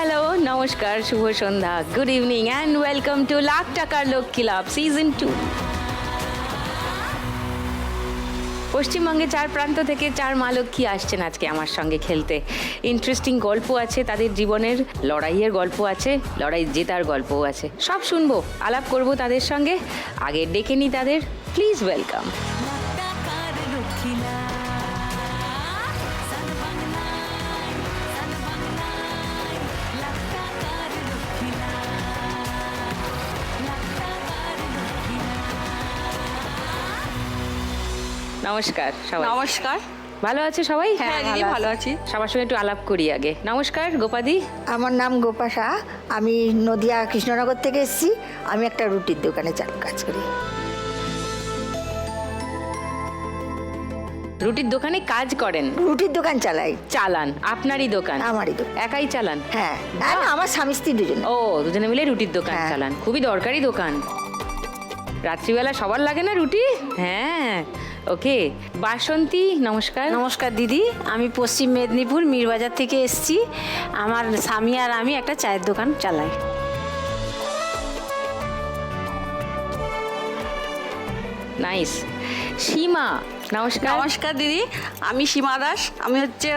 Hello নমস্কার শুভ সন্ধ্যা good evening and welcome to lakh টাকার লক্ষ্মী লাভ সিজন 2। পশ্চিমবঙ্গে চার প্রান্ত থেকে চার মা লক্ষ্মী আসছেন আজকে আমার সঙ্গে খেলতে। ইন্টারেস্টিং গল্প আছে, তাদের জীবনের লড়াইয়ের গল্প আছে, লড়াই জেতার গল্পও আছে, সব শুনবো, আলাপ করব তাদের সঙ্গে। আগে ডেকে নিই তাদের, প্লিজ ওয়েলকাম। নমস্কার সবাই। নমস্কার। ভালো আছে সবাই? হ্যাঁ দিদি ভালো আছি। সবার সঙ্গে একটু আলাপ করি আগে। নমস্কার গোপাদি। আমার নাম গোপা শাহ, আমি নদিয়া কৃষ্ণনগর থেকে এসেছি। আমি একটা রুটির দোকানে কাজ করি। রুটির দোকানে কাজ করেন? রুটির দোকান চালান? আপনারই দোকান? আমারই দোকান। একাই চালান? হ্যাঁ, আমার স্বামী স্ত্রী দুজন। ও, দুজনে মিলে রুটির দোকান হ্যাঁ। চালান, খুবই দরকারি দোকান। রাত্রিবেলা সবার লাগে না রুটি? হ্যাঁ, ওকে। বাসন্তী, নমস্কার। নমস্কার দিদি, আমি পশ্চিম মেদিনীপুর মীরবাজার থেকে এসেছি। আমার স্বামী আর আমি একটা চায়ের দোকান চালাই। নাইস। সীমা, নমস্কার। নমস্কার দিদি, আমি সীমা দাস। আমি হচ্ছে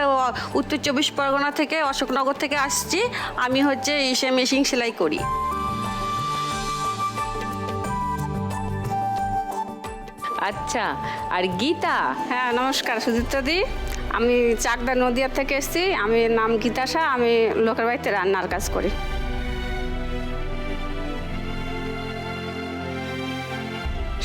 উত্তর 24 পরগনা থেকে, অশোকনগর থেকে আসছি। আমি হচ্ছে মেশিন সেলাই করি। আচ্ছা, আর গীতা? হ্যাঁ নমস্কার সুচিত্রা দি, আমি চাকদা নদিয়া থেকে এসেছি। আমি নাম গীতা শাহ, আমি লোকের বাড়িতে রান্নার কাজ করি।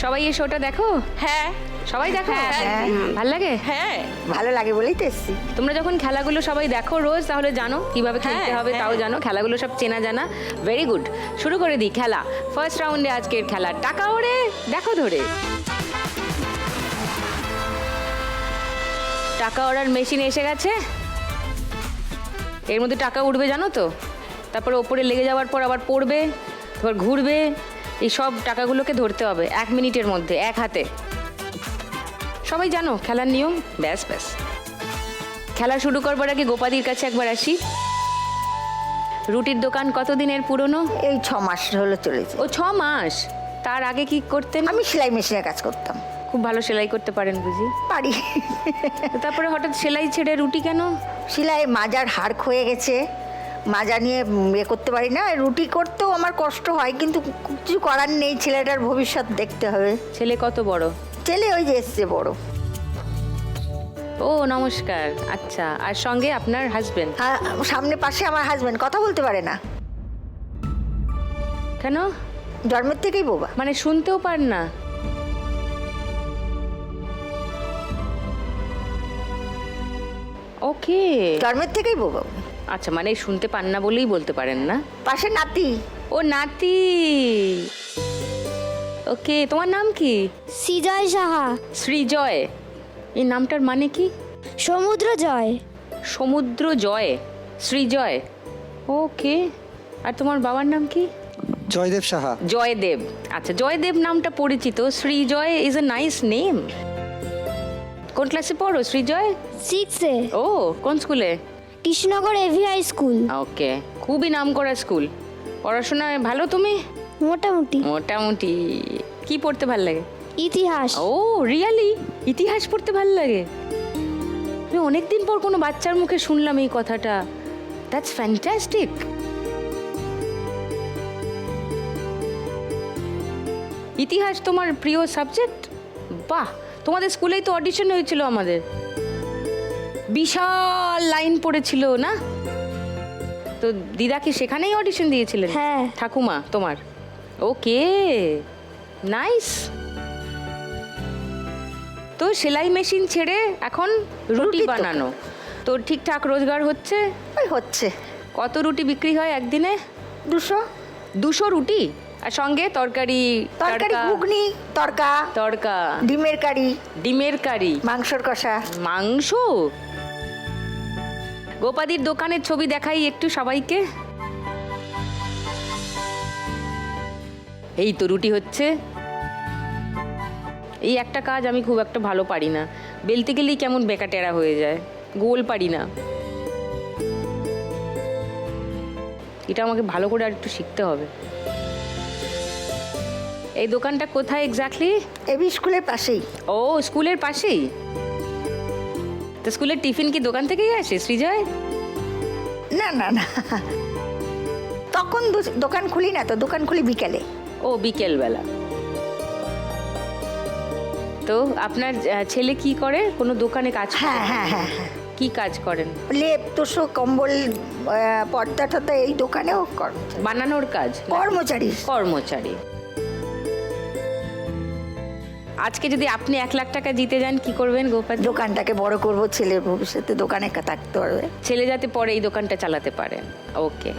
সবাই এই শোটা দেখো? হ্যাঁ সবাই দেখো? হ্যাঁ। ভাল লাগে? হ্যাঁ ভালো লাগে বলেই তো এসেছি। তোমরা যখন খেলাগুলো সবাই দেখো রোজ, তাহলে জানো কিভাবে খেলতে হবে, তাও জানো, খেলাগুলো সব চেনা জানা। ভেরি গুড, শুরু করে দিই খেলা। ফার্স্ট রাউন্ডে আজকের খেলা টাকা ওড়ে, দেখো ধরে। টাকা ওড়ার মেশিন এসে গেছে। এর মধ্যে টাকা উঠবে জানো তো, তারপরে ওপরে লেগে যাওয়ার পর আবার পড়বে, তারপর ঘুরবে। এই সব টাকাগুলোকে ধরতে হবে 1 মিনিটের মধ্যে, এক হাতে। সবাই জানো খেলার নিয়ম? ব্যাস ব্যাস। খেলা শুরু করবার আগে গোপাদির কাছে একবার আসি। রুটির দোকান কতদিনের পুরনো? এই 6 মাস হলো চলেছে। ও, 6 মাস। তার আগে কি করতেন? আমি সেলাই মেশিনে কাজ করতাম। খুব ভালো সেলাই করতে পারেন বুঝি? পারি। তারপরে হঠাৎ সেলাই ছেড়ে রুটি কেন? সেলাই মাজার হাড় ক্ষয়ে গেছে, মাজা নিয়ে করতে পারি না। রুটি করতেও আমার কষ্ট হয়, কিন্তু কিছু করার নেই, ছেলেটার ভবিষ্যৎ দেখতে হবে। ছেলে কত বড়? ছেলে ওই যে এসছে বড়। ও নমস্কার। আচ্ছা, আর সঙ্গে আপনার হাজবেন্ড? হ্যাঁ, সামনে পাশে আমার হাজবেন্ড কথা বলতে পারে না, কেন? জন্মের থেকেই বোবা। মানে শুনতেও পার না? ওকে, জন্মের থেকেই বোবা। আচ্ছা, মানে শুনতে পান না বলেই বলতে পারেন না। পাশে নাতি। ও নাতি। ওকে, তোমার নাম কি? সৃজয় সাহা। শ্রীজয়। এই নামটার মানে কি? সমুদ্র জয়। সমুদ্র জয়, শ্রীজয়। ওকে, আর তোমার বাবার নাম কি? জয়দেব সাহা। জয়দেব। আচ্ছা, জয়দেব নামটা পরিচিত। Srijoy is a nice name. কোন ক্লাসে পড়ো শ্রীজয়? 6-এ। ও, কোন স্কুলে? Krishnanagar AVI school. ওকে, খুবই নামকরা স্কুল। পড়াশোনায় ভালো তুমি? মোটামুটি। মোটামুটি। কি পড়তে ভাল লাগে? ইতিহাস। ও রিয়ালি? ইতিহাস পড়তে ভাল লাগে? আমি অনেকদিন পর কোনো বাচ্চার মুখে শুনলাম এই কথাটা। That's fantastic. ইতিহাস তোমার প্রিয় সাবজেক্ট? বাহ, তোমাদের স্কুলেই তো অডিশন হয়েছিল আমাদের, বিশাল লাইন পড়েছিল না? তো দিদা কি সেখানেই অডিশন দিয়েছিলেন? হ্যাঁ। ঠাকুমা তোমার? ওকে, নাইস। তো সেলাই মেশিন ছেড়ে এখন রুটি রুটির দোকান। বানানো। তো ঠিকঠাক রোজগার হচ্ছে? ওই হচ্ছে কত রুটি বিক্রি হয় একদিনে? 200। 200 রুটি? আর সঙ্গে তরকারি? তরকারি, তড়কা? ঘুগনি, তড়কা, তড়কা, ডিমের কারি, ডিমের কারি, মাংসর কষা। মাংস। গোপাদির দোকানের ছবি দেখাই একটু সবাইকে। এই তো রুটি হচ্ছে। এই একটা কাজ আমি খুব একটা ভালো পারি না, বেলতে গেলেই কেমন বেকাটেরা হয়ে যায়, গোল পারি না। এটা আমাকে ভালো করে আর একটু শিখতে হবে। এই দোকানটা কোথায় এক্স্যাক্টলি? এবি স্কুলের পাশেই। ও, স্কুলের পাশেই। তো স্কুলের টিফিন কি দোকান থেকেই আসে সৃজয়? না না না, তখন দোকান খুলি না তো, দোকান খুলি বিকেলে। ও, বিকেলবেলা। তো আপনার ছেলে কি করে? কোনো দোকানে কাজ করে? হ্যাঁ হ্যাঁ হ্যাঁ হ্যাঁ, কি কাজ করেন? লেপ তোষক কম্বল পর্দা টর্দা এই দোকানেও কর্মচারী। বানানোর কাজ? কর্মচারী। কর্মচারী। আজকে যদি আপনি 1 লাখ টাকা জিতে যান কি করবেন গোপাদি? দোকানটাকে বড় করব, ছেলের ভবিষ্যতে দোকানে থাকতে পারবে। ছেলে যাতে পরে এই দোকানটা চালাতে পারেন। ওকে,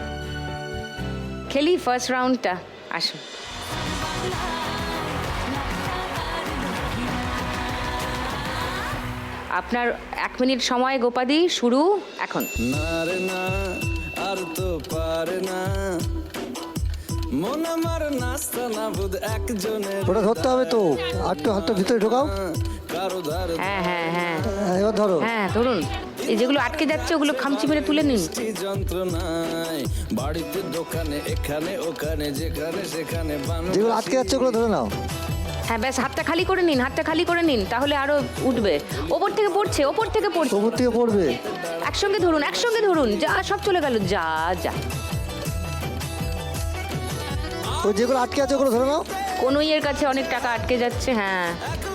খেলি ফার্স্ট রাউন্ডটা। আসুন। আপনার 1 মিনিট সময় গোপাদি, শুরু এখন। না রে না, আর তো পারে না, মন আমার নাস্তা না বুধ একজনের, ওটা ধরতে হবে তো, একটু হাতটা ভিতরে ঢোকাও। কারো ধার হ্যাঁ হ্যাঁ হ্যাঁ এবার ধরো। হ্যাঁ, ধরুন। এই যেগুলো আটকে যাচ্ছে ওগুলো খামচি মেরে তুলে নিন। যন্ত্রণায় বাড়িতে দোকানে এখানে ওখানে যেখানে সেখানে যেগুলো আটকে যাচ্ছে ওগুলো ধরে নাও। হ্যাঁ, ব্যাস, হাতটা খালি করে নিন, হাতটা খালি করে নিন, তাহলে আরো উঠবে। ওপর থেকে পড়ছে, ওপর থেকে পড়ছে। ওপর থেকে পড়বে। একসঙ্গে ধরুন, একসঙ্গে ধরুন। যা, সব চলে গেল। যা যা। ওই যেগুলো আটকে আছে ওগুলো ধরে নাও। কোন ইয়ের কাছে অনেক টাকা আটকে যাচ্ছে। হ্যাঁ,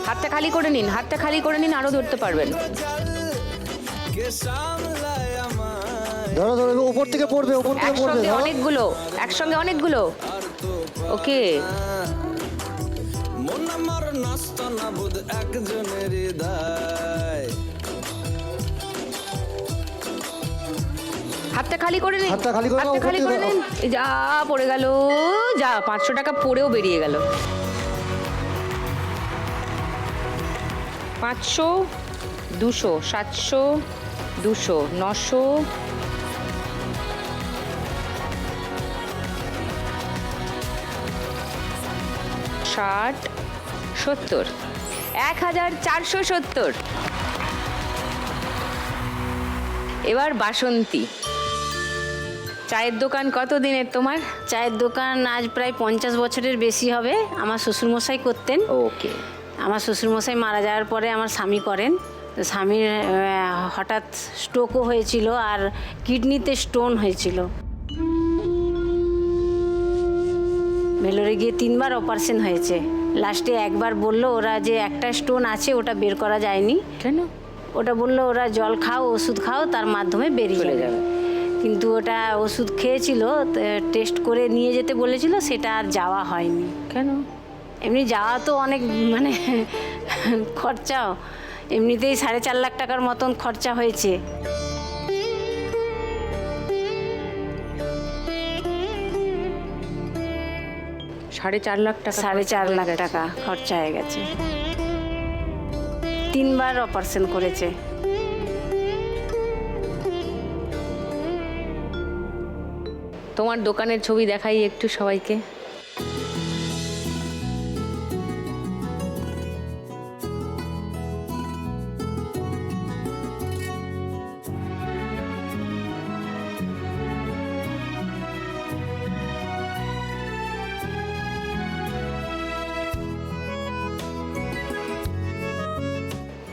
হাতটা খালি করে নিন, হাতটা খালি করে নিন, আরো ধরতে পারবেন। কে সামলায় আমায়, ধরো ধরো, ওপর থেকে পড়বে, ওপর থেকে পড়বে। একসঙ্গে ধরো। অনেকগুলো, একসঙ্গে অনেকগুলো। ওকে, মন আমার নাস্তা না বুধ একজনের হৃদয়, হাতটা খালি করে নিন, হাতটা খালি করে নাও, হাতটা খালি ওপর করে থেকে নিন। এই যা পড়ে গেল, যা 500 টাকা পড়েও বেরিয়ে গেল। 500, 200, 700, 200, 900, 60, 70, 1470। এবার বাসন্তী, চায়ের দোকান কত দিনের তোমার? চায়ের দোকান আজ প্রায় 50 বছরের বেশি হবে। আমার শ্বশুরমশাই করতেন। ওকে। আমার শ্বশুরমশাই মারা যাওয়ার পরে আমার স্বামী করেন। তো স্বামীর হঠাৎ স্ট্রোকও হয়েছিল আর কিডনিতে স্টোন হয়েছিল। ভেলোরে গিয়ে 3 বার অপারেশন হয়েছে। লাস্টে একবার বললো ওরা যে একটা স্টোন আছে, ওটা বের করা যায়নি। কেন? ওটা বললো ওরা জল খাও, ওষুধ খাও, তার মাধ্যমে বেরিয়ে চলে যাবে। যাবে। কিন্তু ওটা ওষুধ খেয়েছিল, টেস্ট করে নিয়ে যেতে বলেছিল, সেটা আর যাওয়া হয়নি। কেন? এমনি যাওয়া তো অনেক মানে খরচাও, এমনিতেই 4.5 লাখ টাকার মতন খরচা হয়েছে। $4.5 লাখ টাকা? 4.5 লাখ টাকা খরচা হয়ে গেছে। 3 বার অপারেশন করেছে। তোমার দোকানের ছবি দেখাই একটু সবাইকে।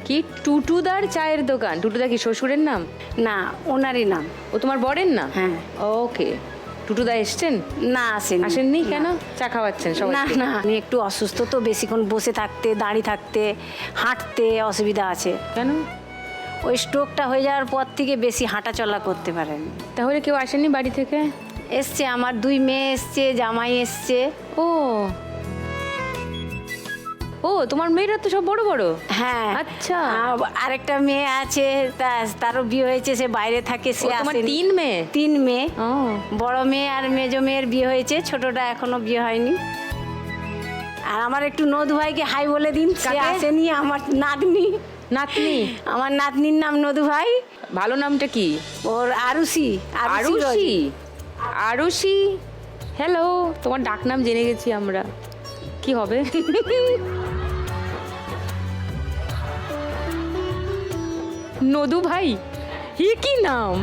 কি টুটুদার চায়ের দোকান? টুটুদা কি শ্বশুরের নাম? না, ওনারই নাম। ও তোমার বরের না? হ্যাঁ। ওকে। টুটুদা এসছেন? না, আসেননি। আসেননি কেন? চা খাওয়াচ্ছেন সবাই? না না, আমি একটু অসুস্থ তো, বেশিক্ষণ বসে থাকতে, দাঁড়িয়ে থাকতে, হাঁটতে অসুবিধা আছে। কেন? ওই স্ট্রোকটা হয়ে যাওয়ার পর থেকে বেশি হাঁটা চলা করতে পারেন। তাহলে কেউ আসেনি বাড়ি থেকে? এসছে, আমার 2 মেয়ে এসছে, জামাই এসছে। ও ও, তোমার মেয়েরা তো সব বড় বড়। হ্যাঁ। আচ্ছা। আরেকটা মেয়ে আছে, তারও বিয়ে হয়েছে, সে বাইরে থাকে, সে ও, তোমার আসেনি। 3 মেয়ে? 3 মেয়ে। ও, বড় মেয়ে আর মেজো মেয়ের বিয়ে হয়েছে, ছোটটা এখনো বিয়ে হয়নি। আর আমার একটু নদু ভাইকে হাই বলে দিন, সে কাকে? আসেনি। আমার নাতনি। নাতনি? আমার নাতনির নাম নদু ভাই। ভালো নামটা কি? ওর আরুষি। আরুষি? আরুষি, হ্যালো। তোমার ডাক নাম জেনে গেছি আমরা। কি হবে? নদু ভাই, হি কি নাম?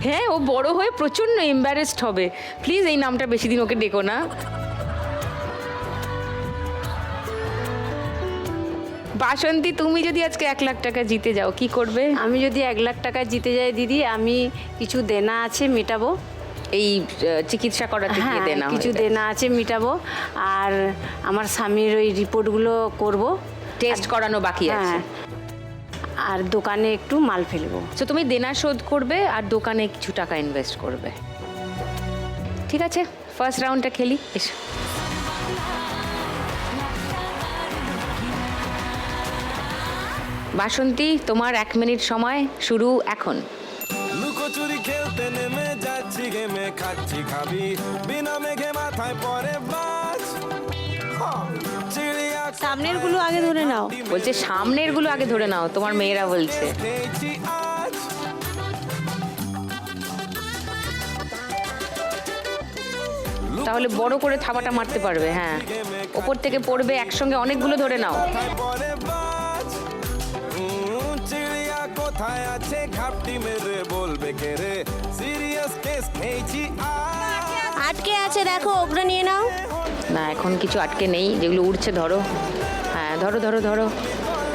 হ্যাঁ, ও বড় হয়ে প্রচণ্ড এম্বারেসড হবে। প্লিজ এই নামটা বেশি দিন ওকে ডেকো না। বাসন্তী, তুমি যদি আজকে 1 লাখ টাকা জিতে যাও কি করবে? আমি যদি 1 লাখ টাকা জিতে যাই দিদি, আমি কিছু দেনা আছে মেটাবো। এই চিকিৎসা করাতে গিয়ে হ্যাঁ, দেনা কিছু হয়ে যায়। দেনা আছে মেটাবো। আর আমার স্বামীর ওই রিপোর্টগুলো করব। টেস্ট করানো বাকি আছে। হ্যাঁ, আর দোকানে একটু মাল ফেলবো। তো তুমি দেনা শোধ করবে আর দোকানে কিছু টাকা ইনভেস্ট করবে। ঠিক আছে, ফার্স্ট রাউন্ডটা খেলি। এসো। বাসন্তী, তোমার 1 মিনিট সময় শুরু এখন। লুকোচুরি খেলতে নেমে যাচ্ছি গেমে, খাচ্ছি খাবি বিনা মেঘে মাথায় পরে বাজ। চিড়িয়া সামনের গুলো আগে ধরে নাও। বলছে সামনের গুলো আগে ধরে নাও, তোমার মেয়েরা বলছে। খেয়েছি আজ। তাহলে বড় করে থাবাটা মারতে পারবে। হ্যাঁ, ওপর থেকে পড়বে, একসঙ্গে অনেকগুলো ধরে নাও। পরে বাজ। চিড়িয়া কোথায় আছে ঘাপটি মেরে বলবে কে রে, সিরিয়াস কেস খেয়েছি আজ। আটকে আছে দেখো, ওগুলো নিয়ে নাও। না, এখন কিছু আটকে নেই। যেগুলো উঠছে ধরো। হ্যাঁ, ধরো ধরো ধরো।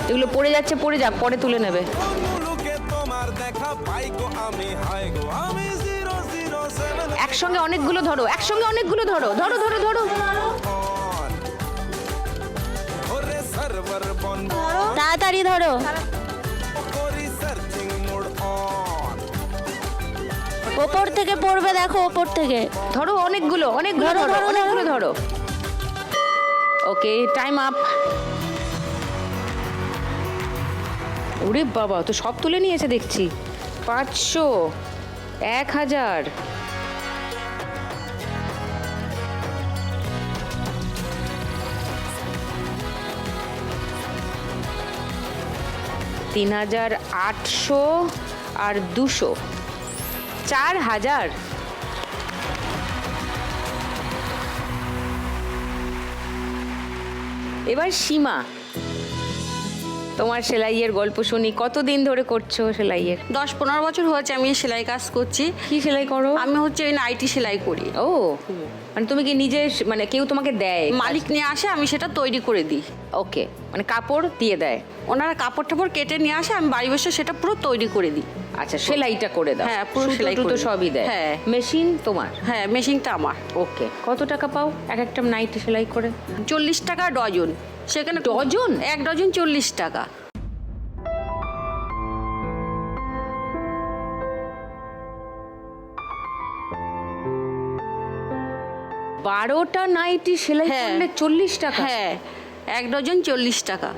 যেগুলো পড়ে যাচ্ছে পড়ে যাক, পরে তুলে নেবে। মুলুকে তোমার দেখা পাই গো আমি, হাই গো আমি 007 একসঙ্গে অনেকগুলো ধরো, একসঙ্গে অনেকগুলো ধরো। ধরো ধরো ধরো। on। ওরে সার্ভার বন্ধ তাড়াতাড়ি ধরো। করি সার্চিং মোড অন। ওপর থেকে পড়বে দেখো, ওপর থেকে। ধরো অনেকগুলো, অনেকগুলো ধরো, ধরো, ধরো, অনেকগুলো ধরো। ওকে, টাইম আপ। ওরে বাবা, তো সব তুলে নিয়েছে দেখছি। 500, 1000। তিন 3800 আর 200, 4000। এবার সীমা, তোমার সেলাইয়ের গল্প শুনি। কতদিন ধরে করছো সেলাইয়ের? 10-15 বছর হয়েছে আমি এই সেলাই কাজ করছি। কি সেলাই করো? আমি হচ্ছে ওই নাইটি সেলাই করি। ও, মানে তুমি কি নিজে, মানে কেউ তোমাকে দেয়? মালিক নিয়ে আসে, আমি সেটা তৈরি করে দিই। ওকে, মানে কাপড় দিয়ে দেয়। ওনারা কাপড় টাপড় কেটে নিয়ে আসে, আমি বাড়ি বসে সেটা পুরো তৈরি করে দিই। আচ্ছা, সেলাইটা করে দাও? হ্যাঁ, পুরো সুতো সেলাই করে টুতো দিই। সবই দেয়? হ্যাঁ। মেশিন তোমার? হ্যাঁ, মেশিনটা আমার। ওকে, কত টাকা পাও এক একটা নাইটি সেলাই করে? 40 টাকা ডজন। সেখানে ডজন? 1 ডজন 40 টাকা। বারোটা নাইটি সেলাই হ্যাঁ। করলে 40 টাকা? হ্যাঁ, 1 ডজন 40 টাকা।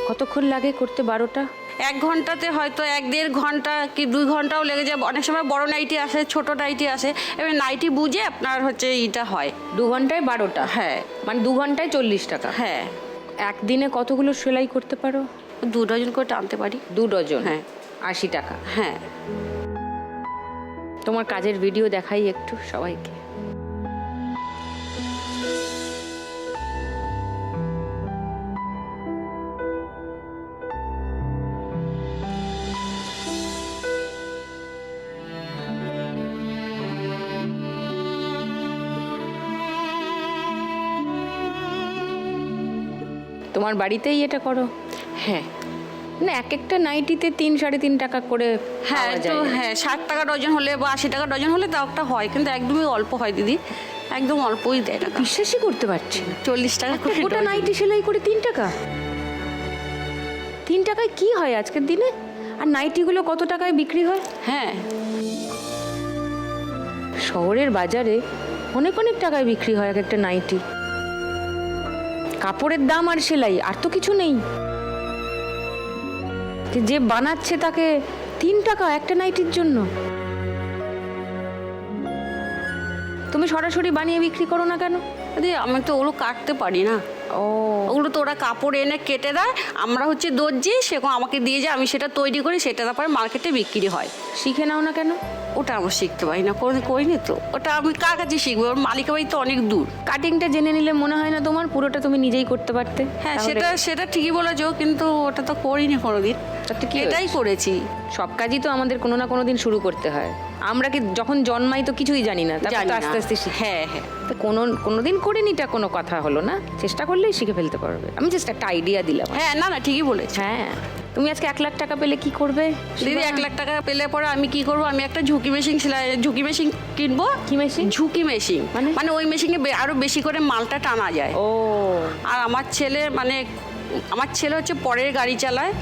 কতক্ষণ লাগে করতে 12টা? 1 ঘন্টাতে হয়তো 1-1.5 ঘন্টা কি 2 ঘন্টাও লেগে যায়। অনেক সময় বড় নাইটি আসে, ছোট নাইটি আসে। এবার নাইটি বুঝে আপনার হচ্ছে এটা হয়। 2 ঘন্টায় 12টা? হ্যাঁ। মানে 2 ঘন্টায় 40 টাকা? হ্যাঁ, একদিনে কতগুলো সেলাই করতে পারো? 2 ডজন করে টানতে পারি। 2 ডজন? হ্যাঁ। 80 টাকা? হ্যাঁ। তোমার কাজের ভিডিও দেখাই একটু সবাইকে। তোমার বাড়িতেই এটা করো? হ্যাঁ। না, এক একটা নাইটিতে 3-3.5 টাকা করে হ্যাঁ, পাওয়া তো যায়। হ্যাঁ 60 টাকা ডজন হলে বা 80 টাকা ডজন হলে তাও একটা হয়, কিন্তু একদমই অল্প হয় দিদি, একদম অল্পই দেয় টাকা। বিশ্বাসই করতে পারছি না। 40 টাকা একটা করে গোটা ডজন। নাইটি সেলাই করে 3 টাকা? 3 টাকায় কি হয় আজকের দিনে? আর নাইটিগুলো কত টাকায় বিক্রি হয়? হ্যাঁ, শহরের বাজারে অনেক অনেক টাকায় বিক্রি হয় এক একটা নাইটি। কাপড়ের দাম আর সেলাই, আর তো কিছু নেই। যে বানাচ্ছে তাকে 3 টাকা একটা নাইটির জন্য। তুমি সরাসরি বানিয়ে বিক্রি করো না কেন? দিদি আমি তো ওগুলো কাটতে পারি না। ও, ওগুলো তো ওরা কাপড় এনে কেটে দেয়, আমরা হচ্ছে দর্জি, সেরকম আমাকে দিয়ে যায়, আমি সেটা তৈরি করি, সেটা তারপরে মার্কেটে বিক্রি হয়। শিখে নাও না কেন? ওটা আমার শিখতে পারি না, কোনোদিন করিনি তো। ওটা আমি কার কাছে শিখবো? ওর মালিকা বাড়ি তো অনেক দূর। কাটিংটা জেনে নিলে মনে হয় না তোমার পুরোটা তুমি নিজেই করতে পারতে? হ্যাঁ, তাহলে- সেটা ঠিকই বলেছো, কিন্তু ওটা তো করিনি কোনোদিন। তাতে কি এটাই হয়েছে? করেছি। সব কাজই তো আমাদের কোনো না কোনো দিন শুরু করতে হয়। আমরা কি যখন জন্মাই তো কিছুই জানি না, তারপর জানি তো না। আস্তে আস্তে শিখি। হ্যাঁ হ্যাঁ। তো কোনোদিন করিনিটা কোনো কথা হলো না, চেষ্টা করলেই শিখে ফেলতে পারবে। আমি জাস্ট একটা আইডিয়া দিলাম। হ্যাঁ, না না, ঠিকই বলেছো। হ্যাঁ, তুমি আজকে 1 লাখ টাকা পেলে কি করবে? দিদি 1 লাখ টাকা পেলে পরে আমি কি করবো? আমি একটা ঝুঁকি মেশিন কিনবো। কি মেশিন? ঝুঁকি মেশিন, মানে? মানে ওই মেশিনে আরো বেশি করে মালটা টানা যায়। ও, আর আমার ছেলে হচ্ছে পরের গাড়ি চালায়।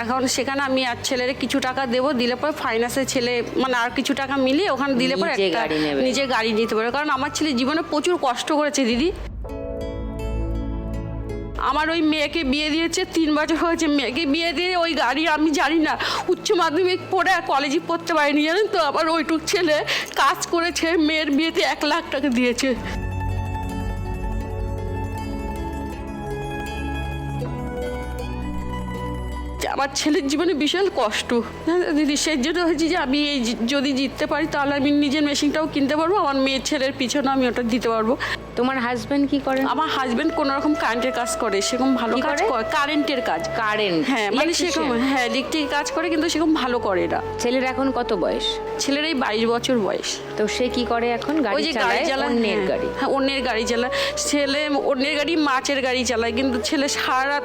এখন সেখানে আমি আর ছেলের কিছু টাকা দেবো, দিলে পরে ফাইন্যান্সের ছেলে মানে আর কিছু টাকা মিলিয়ে ওখানে দিলে পরে নিজে একটা গাড়ি নেবে। নিজে গাড়ি নিতে পারবে। কারণ আমার ছেলে জীবনে প্রচুর কষ্ট করেছে দিদি। আমার ওই মেয়েকে বিয়ে দিয়েছে 3 বছর হয়েছে, মেয়েকে বিয়ে দিয়ে ওই গাড়ি আমি জানি না, উচ্চ মাধ্যমিক পড়ে আর কলেজে পড়তে পারিনি, জানেন তো। আবার ওইটুক ছেলে কাজ করেছে, মেয়ের বিয়েতে 1 লাখ টাকা দিয়েছে। আমার ছেলের জীবনে বিশাল কষ্ট দিদি। সেই জন্য হয়েছে যে আমি যদি জিততে পারি তাহলে আমি নিজের মেশিনটাও কিনতে পারবো, আমার মেয়ের ছেলের পিছনে আমি ওটা দিতে পারবো। তোমার হাজবেন্ড কি করেন? আমার হাজবেন্ড কোনো রকম কারেন্টের কাজ করে, সেরকম ভালো কি কাজ করে? করে, কারেন্টের কাজ। কারেন্ট? হ্যাঁ, মানে সেরকম, হ্যাঁ, ইলেকট্রিক কাজ করে, কিন্তু সেরকম ভালো করে না। ছেলের এখন কত বয়স? ছেলের এই 22 বছর বয়স। তো সে কি করে এখন? ওই গাড়ি যে চালায়, অন্যের হ্যাঁ, গাড়ি। হ্যাঁ, অন্যের গাড়ি চালায়। ছেলে অন্যের গাড়ি, মাছের গাড়ি চালায়, কিন্তু ছেলে সারা রাত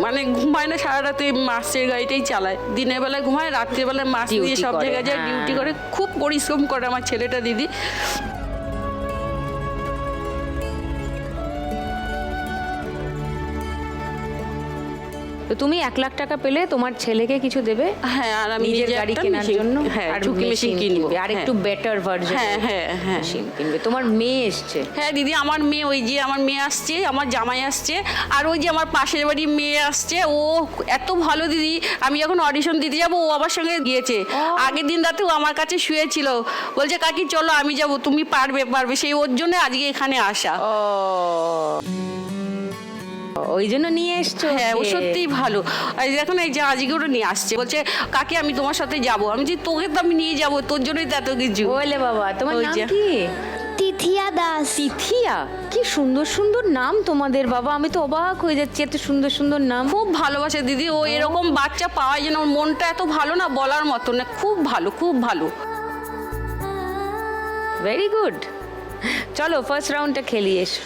মানে ঘুমায় না, সারা রাত ওই মাছের গাড়িটাই চালায়। দিনের বেলায় ঘুমায়, রাত্রের বেলায় মাছ Duty দিয়ে সব করে, জায়গায় যায়, হ্যাঁ। ডিউটি করে। খুব পরিশ্রম করে আমার ছেলেটা দিদি। তো তুমি 1 লাখ টাকা পেলে তোমার ছেলেকে কিছু দেবে? হ্যাঁ, আর আমি নিজের নিজে গাড়ি একটা কেনার machine- জন্য? হ্যাঁ, আর ঝুঁকি মেশিন machine কিনবো। কিনবে, আর একটু বেটার ভার্জন হ্যাঁ হ্যাঁ হ্যাঁ। মেশিন কিনবে। তোমার মেয়ে এসছে? হ্যাঁ দিদি, আমার মেয়ে, ওই যে আমার মেয়ে আসছে, আমার জামাই আসছে, আর ওই যে আমার পাশের বাড়ির মেয়ে আসছে। ও এত ভালো দিদি, আমি যখন অডিশন দিতে যাবো ও আমার সঙ্গে গিয়েছে। আগের দিন রাতে ও আমার কাছে শুয়েছিল, বলছে কাকি চলো আমি যাবো, তুমি পারবে। সেই ওর জন্য আজকে এখানে আসা। ওই জন্য নিয়ে এসছো? হ্যাঁ, ও সত্যিই ভালো। আর দেখুন এই যে আজকে ওটা নিয়ে আসছে, বলছে কাকি আমি তোমার সাথে যাবো। আমি যে তোকে তো আমি নিয়ে যাবো, তোর জন্যই তো এত কিছু। ওলে বাবা, তোমার ওই নাম যে। কি? তিথিয়া দাস। তিথিয়া? কি সুন্দর সুন্দর নাম তোমাদের বাবা, আমি তো অবাক হয়ে যাচ্ছি, এত সুন্দর সুন্দর নাম। খুব ভালোবাসে দিদি ও, এরকম বাচ্চা পাওয়া যেন, ওর মনটা এত ভালো না, বলার মতো না। খুব ভালো, খুব ভালো। Very good. চলো ফার্স্ট রাউন্ডটা খেলি, এসো।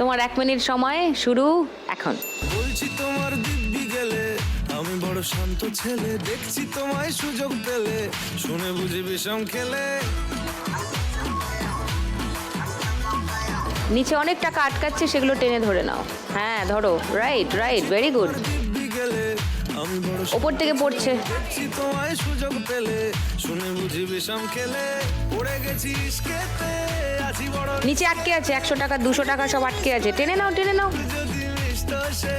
তোমার 1 মিনিট সময় শুরু এখন। বলছি তোমার দিব্যি গেলে, আমি বড় শান্ত ছেলে, দেখছি তোমায় সুযোগ পেলে, শুনে বুঝি বিষম খেলে। নিচে অনেক টাকা আটকাচ্ছে, সেগুলো টেনে ধরে নাও। হ্যাঁ ধরো, রাইট রাইট, ভেরি গুড। দিব্যি গেলে, আমি বড় ওপর থেকে পড়ছে। দেখছি তোমায় সুযোগ পেলে, শুনে বুঝি বিষম খেলে, পড়ে গেছি ইস্কেতে, আছি বড় নিচে আটকে আছে, 100 টাকা 200 টাকা সব আটকে আছে, টেনে নাও টেনে নাও। যদি মিষ্ট সে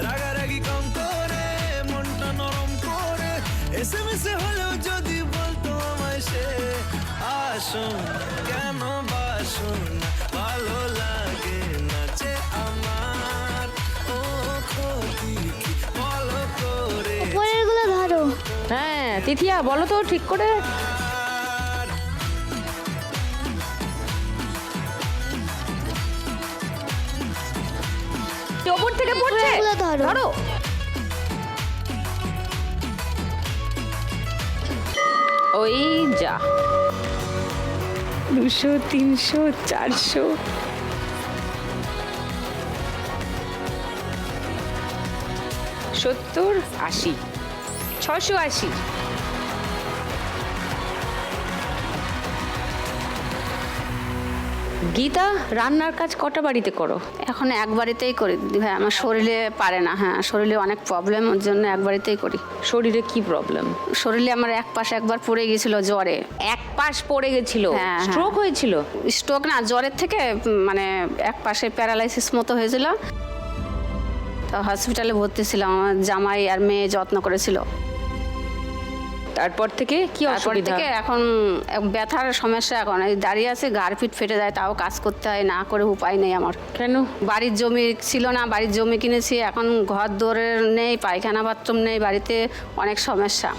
রাগারাগি কম করে, মনটা নরম করে, এসএমএসে হলেও যদি বলতো আমায় সে, আসুন কেন বাসুন, ভালো লাগে নাচে আমার, ও ক্ষতি কি বলো করে। উপরের গুলো ধরো। হ্যাঁ তিথিয়া, বলো তো ঠিক করে। ওপর থেকে পড়ছে, উপরেরগুলো ধরো। ধরো। ওই যা, 200 300 400 70 80 680। গীতা, রান্নার কাজ কটা বাড়িতে করো? এখন এক বাড়িতেই করি দিদি ভাই, আমার শরীরে পারে না। হ্যাঁ, শরীরে অনেক প্রবলেম, ওর জন্য এক বাড়িতেই করি। শরীরে কি প্রবলেম? শরীরে আমার এক পাশ একবার পড়ে গিয়েছিল জ্বরে। এক পাশ পড়ে গেছিল? হ্যাঁ, স্ট্রোক হয়েছিল? স্ট্রোক না, জ্বরের থেকে মানে এক পাশে প্যারালাইসিস মতো হয়েছিল। তো হসপিটালে ভর্তি ছিলাম, আমার জামাই আর মেয়ে যত্ন করেছিল। তারপর থেকে কি তারপর অসুবিধা? থেকে এখন ব্যথার সমস্যা, এখন এই দাঁড়িয়ে আছে, ঘাড় পিঠ ফেটে যায়, তাও কাজ করতে হয়, না করে উপায় নেই আমার। কেন? বাড়ির জমি ছিল না, বাড়ির জমি কিনেছি, এখন ঘর দোরের নেই, পায়খানা বাথরুম নেই, বাড়িতে অনেক সমস্যা।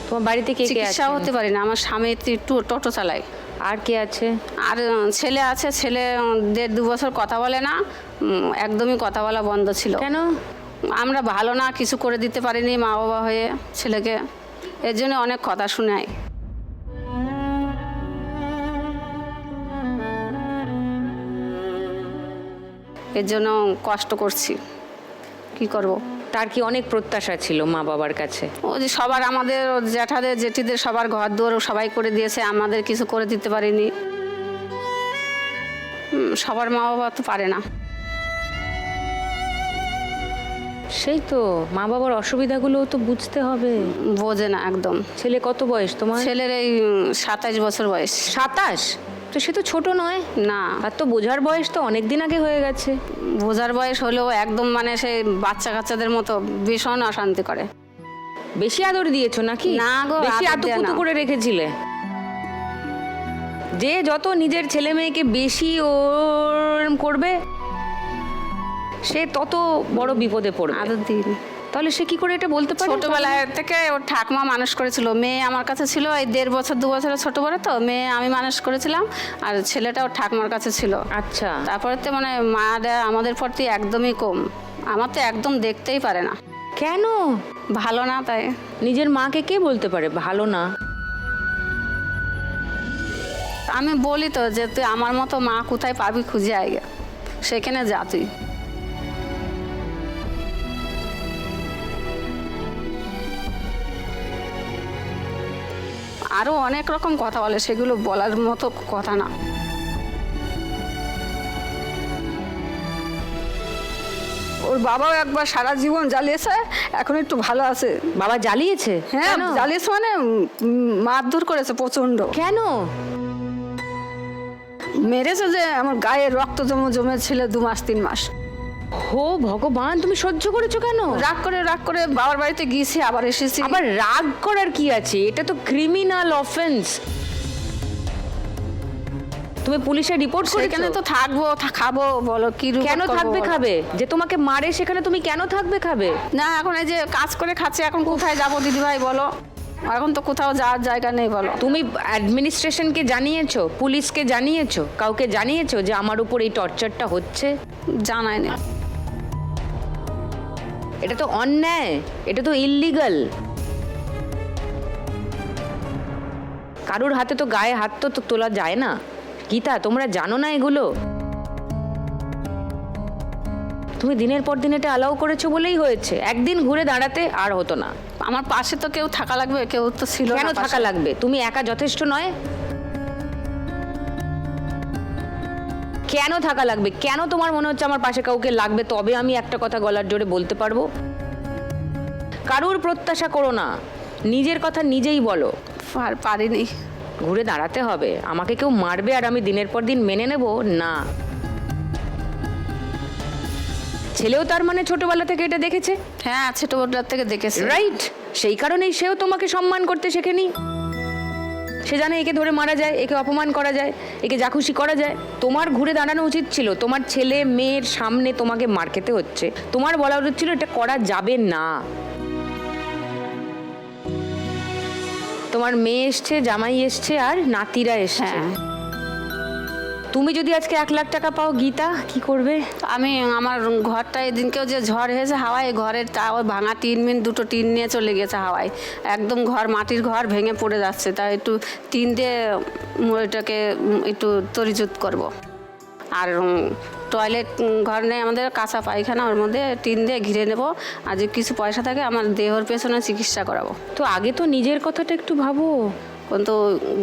তোমার বাড়িতে কে কে আছে? চিকিৎসা হতে পারি না, আমার স্বামী একটু টোটো চালায়। আর কে আছে? আর ছেলে আছে, ছেলে 1.5-2 বছর কথা বলে না, একদমই কথা বলা বন্ধ ছিল। কেন? আমরা ভালো না, কিছু করে দিতে পারিনি মা বাবা হয়ে ছেলেকে, এর জন্য অনেক কথা শোনায়। এর জন্য কষ্ট করছি, কি করব। তার কি অনেক প্রত্যাশা ছিল মা বাবার কাছে? ও যে সবার, আমাদের জ্যাঠাদের জেঠিদের সবার ঘর দুয়ার সবাই করে দিয়েছে, আমাদের কিছু করে দিতে পারিনি। সবার মা বাবা তো পারে না। সেই তো, মা বাবার অসুবিধাগুলো তো বুঝতে হবে। বোঝে না একদম। ছেলে কত বয়স তোমার? ছেলের এই 27 বছর বয়স। 27? তো সে তো ছোট নয়। না, আর তো বোঝার বয়স তো অনেক দিন আগে হয়ে গেছে। বোঝার বয়স হলেও একদম মানে সেই বাচ্চা কাচ্চাদের মতো ভীষণ অশান্তি করে। বেশি আদর দিয়েছো নাকি? না গো, বেশি আদর আতুপুতু দেয় না। করে রেখেছিলে? যে যত নিজের ছেলে মেয়েকে বেশি ওর করবে, সে তত বড় বিপদে পড়বে। আদর দিন। তাহলে সে কি করে এটা বলতে পারে? ছোটবেলায় থেকে ওর ঠাকুমা মানুষ করেছিল, মেয়ে আমার কাছে ছিল, এই 1.5 বছর 2 বছরের ছোট বড় তো, মেয়ে আমি মানুষ করেছিলাম, আর ছেলেটা ওর ঠাকুমার কাছে ছিল। আচ্ছা। তারপরে তো মানে মারা আমাদের প্রতি একদমই কম, আমার তো একদম দেখতেই পারে না। কেন? ভালো না, তাই। নিজের মাকে কে বলতে পারে ভালো না? আমি বলি তো যে তুই আমার মতো মা কোথায় পাবি, খুঁজে আয়, সেখানে যা তুই। আরও অনেক রকম কথা বলে, সেগুলো বলার মতো কথা না। ওর বাবাও একবার সারা জীবন জ্বালিয়েছে, এখন একটু ভালো আছে। বাবা জ্বালিয়েছে? হ্যাঁ, কেন? জ্বালিয়েছে মানে মারধর করেছে প্রচন্ড। কেন? মেরেছে যে আমার গায়ে রক্ত জমেছিল 2 মাস 3 মাস। হো ভগবান, তুমি সহ্য করেছো কেন? রাগ করে বাবার বাড়িতে গিয়েছি, আবার এসেছি। আবার রাগ করার কি আছে? এটা তো ক্রিমিনাল অফেন্স। তুমি পুলিশে রিপোর্ট করেছো? সেখানে তো থাকবো, খাবো, বলো কি report কেন করবো থাকবে বলো? খাবে? যে তোমাকে মারে সেখানে তুমি কেন থাকবে খাবে? না, এখন এই যে কাজ করে খাচ্ছে, এখন কোথায় যাবো দিদি ভাই বলো? এখন তো কোথাও যাওয়ার জায়গা নেই বলো। তুমি অ্যাডমিনিস্ট্রেশনকে জানিয়েছো, পুলিশকে জানিয়েছো, কাউকে জানিয়েছো যে আমার উপর এই টর্চারটা হচ্ছে? জানাই না। এটা তো অন্যায়, এটা তো ইল্লিগাল। কারোর হাতে তো গায়ে হাত তো তোলা যায় না। গীতা, তোমরা জানো না এগুলো? তুমি দিনের পর দিন এটা অ্যালাউ করেছো বলেই হয়েছে। একদিন ঘুরে দাঁড়াতে আর হতো না। আমার পাশে তো কেউ থাকা লাগবে, কেউ তো ছিল না কেন পাশে। থাকা লাগবে? তুমি একা যথেষ্ট নয়? কেন থাকা লাগবে? কেন তোমার মনে হচ্ছে আমার পাশে কাউকে লাগবে তবে আমি একটা কথা গলার জোরে বলতে পারবো? কারোর প্রত্যাশা করো না, নিজের কথা নিজেই বলো। আর পারিনি। ঘুরে দাঁড়াতে হবে। আমাকে কেউ মারবে আর আমি দিনের পর দিন মেনে নেব না। ছেলেও তার মানে ছোটবেলা থেকে এটা দেখেছে। হ্যাঁ, ছোটবেলার থেকে দেখেছি। রাইট, সেই কারণেই সেও তোমাকে সম্মান করতে শেখেনি। সে জানে একে ধরে মারা যায়, একে অপমান করা যায়, একে যা খুশি করা যায়। তোমার ঘুরে দাঁড়ানো উচিত ছিল। তোমার ছেলে মেয়ের সামনে তোমাকে মার খেতে হচ্ছে, তোমার বলা উচিত ছিল এটা করা যাবে না। তোমার মেয়ে এসছে, জামাই এসছে, আর নাতিরা এসছে। হ্যাঁ। তুমি যদি আজকে 1 লাখ টাকা পাও গীতা, কি করবে? আমি আমার ঘরটা এদিনকেও যে ঝড় হয়েছে হাওয়ায়, ঘরের ওই ভাঙা টিন 2টো টিন নিয়ে চলে গেছে হাওয়ায়। একদম ঘর, মাটির ঘর ভেঙে পড়ে যাচ্ছে। তাই একটু টিন দিয়ে ওইটাকে একটু তরিজুত করব। আর টয়লেট ঘর নেই আমাদের, কাঁচা পায়খানা, ওর মধ্যে টিন দিয়ে ঘিরে নেব। আর যে কিছু পয়সা থাকে আমার দেহর পেছনে চিকিৎসা করাবো। তো আগে তো নিজের কথাটা একটু ভাবো। কিন্তু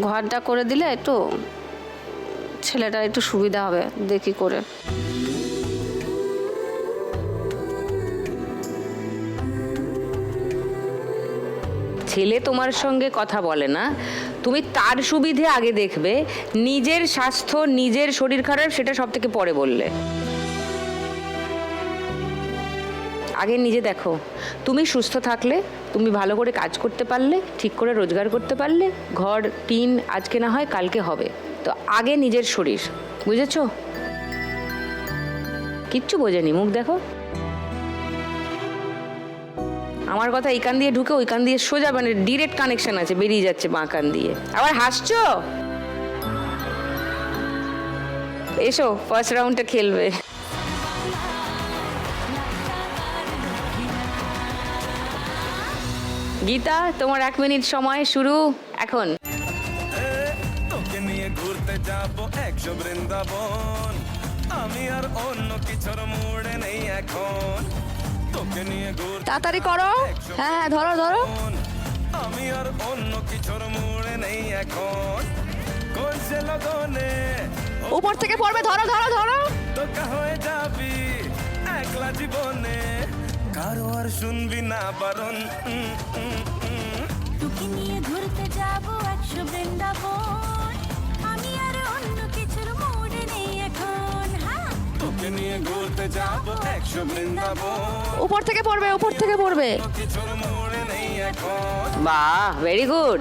ঘরটা করে দিলে একটু ছেলেটা একটু সুবিধা হবে, দেখি করে। ছেলে তোমার সঙ্গে কথা বলে না, তুমি তার সুবিধে আগে দেখবে। নিজের স্বাস্থ্য, নিজের শরীর খারাপ সেটা সব থেকে পরে বললে। আগে নিজে দেখো, তুমি সুস্থ থাকলে, তুমি ভালো করে কাজ করতে পারলে, ঠিক করে রোজগার করতে পারলে, ঘর টিন আজকে না হয় কালকে হবে। তো আগে নিজের শরীর, বুঝেছো? কিচ্ছু বোঝেনি, মুখ দেখো। আমার কথা এই কান দিয়ে ঢুকে ওই কান দিয়ে সোজা, মানে ডিরেক্ট কানেকশন আছে, বেরিয়ে যাচ্ছে বাঁ কান দিয়ে। আবার হাসছো? এসো ফার্স্ট রাউন্ডটা খেলবে। গীতা, তোমার 1 মিনিট সময় শুরু এখন। তোকে নিয়ে ঘুরতে যাব 100 বৃন্দাবন, আমি আর অন্য কিছুর মুড়ে নেই এখন। তোকে নিয়ে ঘুরতে তাড়াতাড়ি করো। হ্যাঁ হ্যাঁ, ধরো ধরো। আমি আর অন্য কিছুর মুড়ে নেই এখন। কোন সে লগনে উপর থেকে পড়বে, ধরো ধরো ধরো। তোকা হয়ে যাবি একলা জীবনে, কারো আর শুনবি না বারণ। তোকে নিয়ে ঘুরতে যাব 100 বৃন্দাবন, আমি আর অন্য কিছুর মুডে নেই এখন। হ্যাঁ, তোকে নিয়ে ঘুরতে যাব 100 বৃন্দাবন, উপর থেকে পড়বে, উপর থেকে পড়বে। কিছুর মুড়ে নেই এখন। বাহ, ভেরি গুড।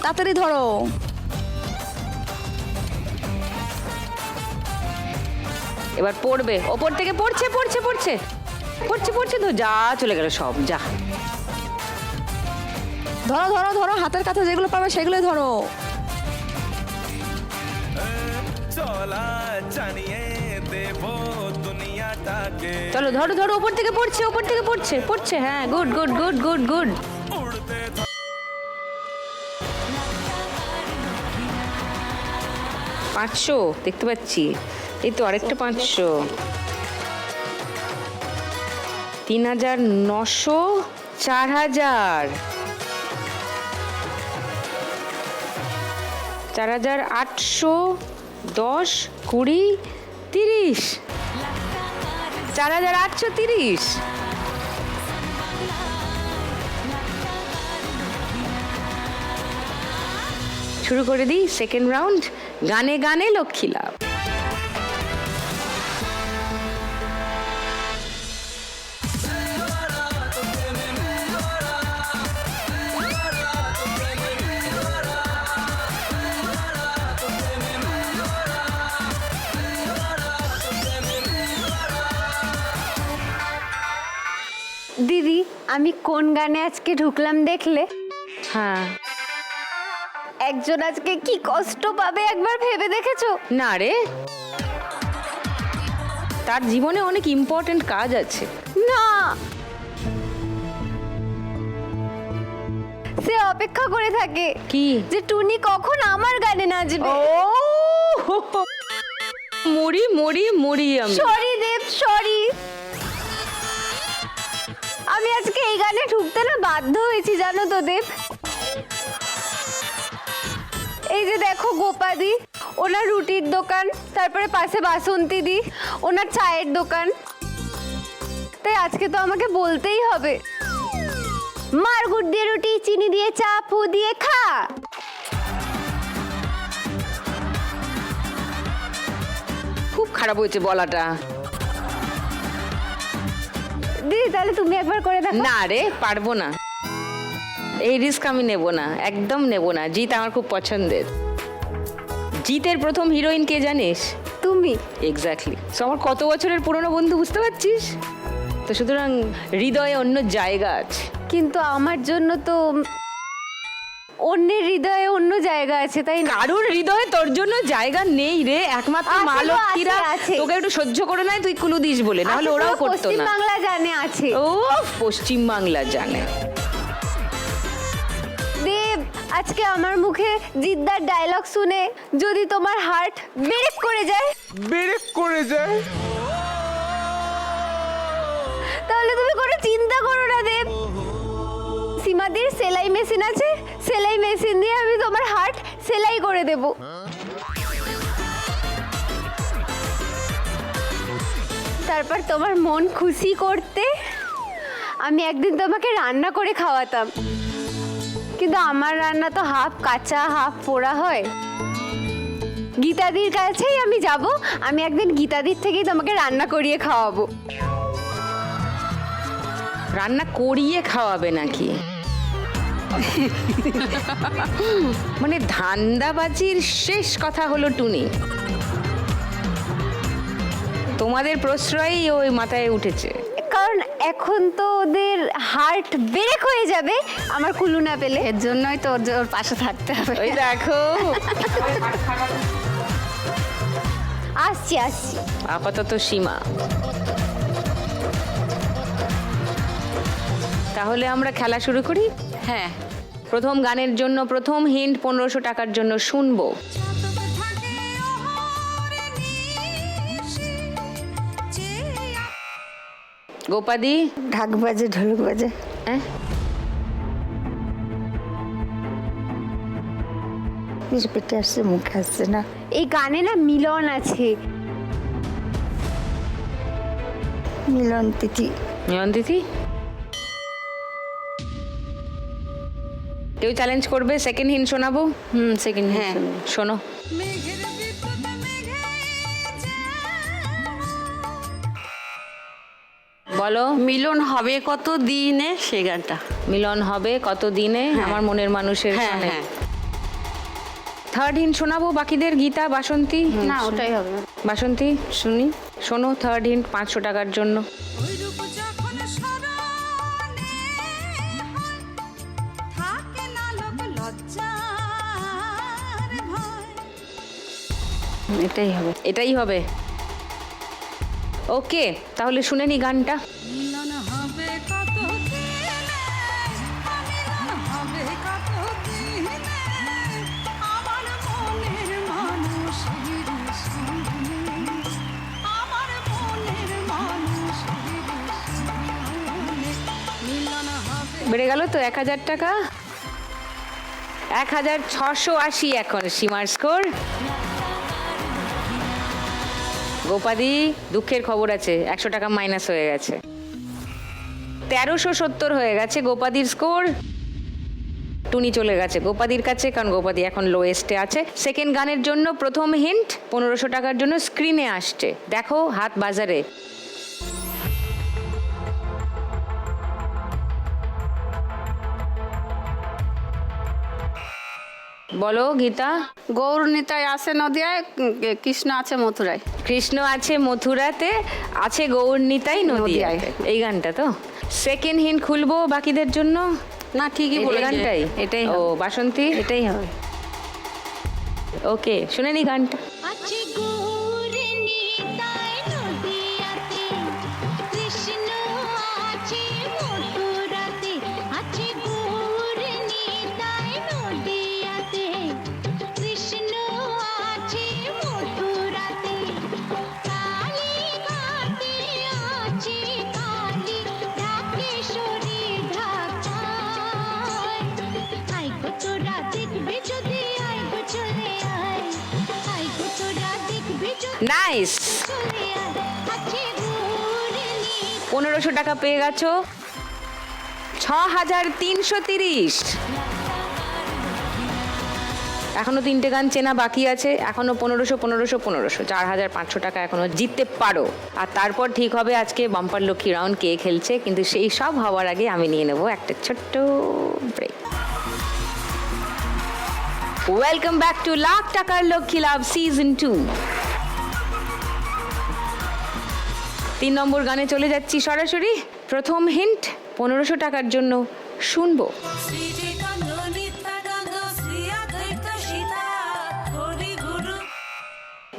তাড়াতাড়ি ধরো। এবার পড়বে, ওপর থেকে পড়ছে পড়ছে পড়ছে পড়ছে পড়ছে, তো যা চলে গেল সব, যা। ধরো ধরো ধরো, হাতের কাছে যেগুলো পাবে সেগুলো ধরো। চলা জানিয়ে দেব দুনিয়াটাকে, চলো ধরো ধরো, ওপর থেকে পড়ছে, ওপর থেকে পড়ছে পড়ছে। হ্যাঁ, good good good good good. উড়তে 500 দেখতে পাচ্ছি, এই তো আরেকটা 500, 3900, 4000, 4800, 10, 20, 30, 4830। শুরু করে দিই সেকেন্ড রাউন্ড। গানে গানে লক্ষ্মী লাভ। দিদি, আমি কোন গানে আজকে ঢুকলাম দেখলে? হ্যাঁ। একজন আজকে কি কষ্ট পাবে একবার ভেবে দেখেছো? না রে, তার জীবনে অনেক ইম্পর্টেন্ট কাজ আছে। না, সে অপেক্ষা করে থাকে কি? যে টুনি কখন আমার গানে নাচবে। মরি মরি মরি আমি। সরি দেব, সরি। আমি আজকে এই গানে ঢুকতে না বাধ্য হয়েছি, জানো তো দেব। এই যে দেখো গোপাদি, ওনার রুটির দোকান, তারপরে পাশে বাসন্তী দি, ওনার চায়ের দোকান। তাই আজকে তো আমাকে বলতেই হবে, মার গুড় দিয়ে রুটি, চিনি দিয়ে চা, ফু দিয়ে খা। খুব খারাপ হয়েছে বলাটা। দিদি, তাহলে তুমি একবার করে দেখো। না রে, পারবো না, এই রিস্ক আমি নেব না, একদম নেব না। জিৎ আমার খুব পছন্দের। জিতের প্রথম হিরোইন কে জানিস? তুমি। এক্স্যাক্টলি। সো আমার কত বছরের পুরনো বন্ধু, বুঝতে পারছিস তো? সুতরাং হৃদয়ে অন্য জায়গা আছে। কিন্তু আমার জন্য তো অন্যের হৃদয়ে অন্য জায়গা আছে, তাই না? কারুর হৃদয়ে তোর জন্য জায়গা নেই রে, একমাত্র আছে মা গো, লক্ষ্মীরা আছে। তোকে একটু সহ্য করে নেয়, তুই কুলু দিস বলে, নাহলে আছে, ওরাও পুরো করতো পশ্চিম না। বাংলা জানে আছে। ও পশ্চিম বাংলা জানে। দেব, আজকে আমার মুখে জিদ্দার ডায়লগ শুনে যদি তোমার হার্ট ব্রেক করে যায়, ব্রেক করে যায়, তাহলে তুমি কোনো চিন্তা করো না দেব। সীমাদির সেলাই মেশিন আছে, সেলাই মেশিন দিয়ে আমি তোমার হার্ট সেলাই করে দেব। তারপর তোমার মন খুশি করতে আমি একদিন তোমাকে রান্না করে খাওয়াতাম, কিন্তু আমার রান্না তো হাফ কাঁচা হাফ পোড়া হয়। গীতাদির কাছেই আমি যাব, আমি একদিন গীতাদির থেকেই তোমাকে রান্না করিয়ে খাওয়াবো। রান্না করিয়ে খাওয়াবে নাকি? মানে ধান্দাবাজির শেষ কথা হলো টুনি। তোমাদের প্রশ্রয়ই ওই মাথায় উঠেছে। কারণ এখন তো ওদের হার্ট ব্রেক হয়ে যাবে আমার কুলু না পেলে। এর জন্যই তো ওর পাশে থাকতে হবে। ওই দেখো, আসছি আসছি। আপাতত সীমা। তাহলে আমরা খেলা শুরু করি। হ্যাঁ, প্রথম গানের জন্য প্রথম হিন্ট 1500 টাকার জন্য শুনবো। গোপাদি, ঢাক বাজে, ঢোলক বাজে, হ্যাঁ কিছু পেটে আসছে, মুখে আসছে না। এই গানে না মিলন আছে। মিলন তিথি। মিলন তিথি। কেউ চ্যালেঞ্জ করবে? সেকেন্ড হিন্ট শোনাবো। সেকেন্ড হ্যাঁ। শোনো। বলো। মিলন হবে কত দিনে, সে গানটা। মিলন হবে কত দিনে আমার মনের মানুষের হ্যাঁ, সনে। হ্যাঁ। থার্ড হিন্ট শোনাবো বাকিদের। গীতা, বাসন্তী। না ওটাই হবে। বাসন্তী শুনি, শোনো থার্ড হিন্ট 500 টাকার জন্য। এটাই হবে। এটাই হবে। ওকে, তাহলে শুনে নি গানটা। বেড়ে গেল তো 1000 টাকা। 1680 এখন সীমার স্কোর। গোপাদি, দুঃখের খবর আছে, 100 টাকা মাইনাস হয়ে গেছে। 1370 হয়ে গেছে গোপাদির স্কোর। টুনি চলে গেছে গোপাদির কাছে, কারণ গোপাদি এখন লোয়েস্টে আছে। সেকেন্ড গানের জন্য প্রথম হিন্ট 1500 টাকার জন্য স্ক্রিনে আসছে, দেখো হাত বাজারে। বলো গীতা। গৌর নিতাই আছে নদিয়ায়, কৃষ্ণ আছে মথুরায়। কৃষ্ণ আছে মথুরাতে, আছে গৌর নিতাই নদিয়ায়। এই গানটা তো। সেকেন্ড হিন্ট খুলবো বাকিদের জন্য। না ঠিকই এই বলেছে। গানটাই। এটাই ও হবে। বাসন্তী, এটাই হবে। ওকে, শুনে নি গানটা। আছে গৌর নিতাই নদিয়াতে, কৃষ্ণ আছে মথুরাতে। আছে গৌর নিতাই নদিয়াতে, কৃষ্ণ আছে মথুরাতে। কালী ঘাটে আছে কালী, ঢাকেশ্বরী ঢাকায়। আই গো তোরা দেখবে যদি, আই গো চলে আয়। আই গো তোরা দেখবে যদি, নাইস। চলে আয়। আছে গৌর নিতাই। 1500 টাকা পেয়ে গেছো। 6330। এখনো 3টে গান চেনা বাকি আছে। এখনো 1500 1500 1500 4500 টাকা এখনো জিততে পারো। আর তারপর ঠিক হবে আজকে বাম্পার লক্ষ্মী রাউন্ড কে খেলছে। কিন্তু সেই সব হওয়ার আগে আমি নিয়ে নেবো একটা ছোট্ট break. Welcome back to lakh টাকার লক্ষ্মী লাভ সিজন 2। 3 নম্বর গানে চলে যাচ্ছি সরাসরি। প্রথম হিন্ট 1500 টাকার জন্য শুনবো।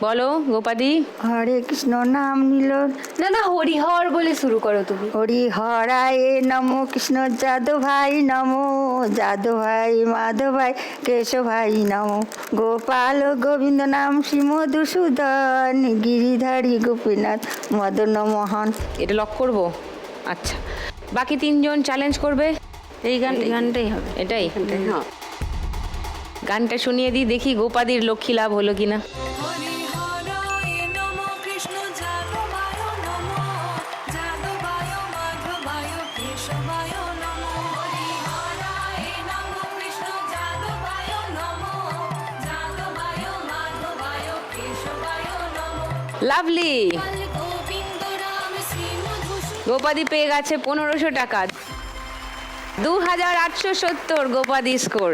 বলো গোপাদি। হরে কৃষ্ণ নাম নিল, না না, হরিহর বলে শুরু করো তুমি। হরি হরায় নমো, কৃষ্ণ যাদব ভাই নমো, যাদব ভাই মাধব ভাই কেশব ভাই নমো, গোপাল গোবিন্দ নাম শ্রী মধুসূদন, গিরিধারী গোপীনাথ মদন মোহন। এটা লক করবো? আচ্ছা, বাকি 3 জন চ্যালেঞ্জ করবে। এই গানটা গানটাই হবে। এটাই হ্যাঁ। গানটা শুনিয়ে দিই, দেখি গোপাদির লক্ষ্মী লাভ হলো কিনা। হরিহরায় নমো, কৃষ্ণ যাদবায় নমো, যাদবায় মাধবায় কেশবায় নমো। হরিহরায় নমো, কৃষ্ণ যাদবায় নমো, যাদবায় মাধবায় লাভলি। গোপাদি পেয়ে গেছে 1500 টাকা। 2870 গোপাদি স্কোর।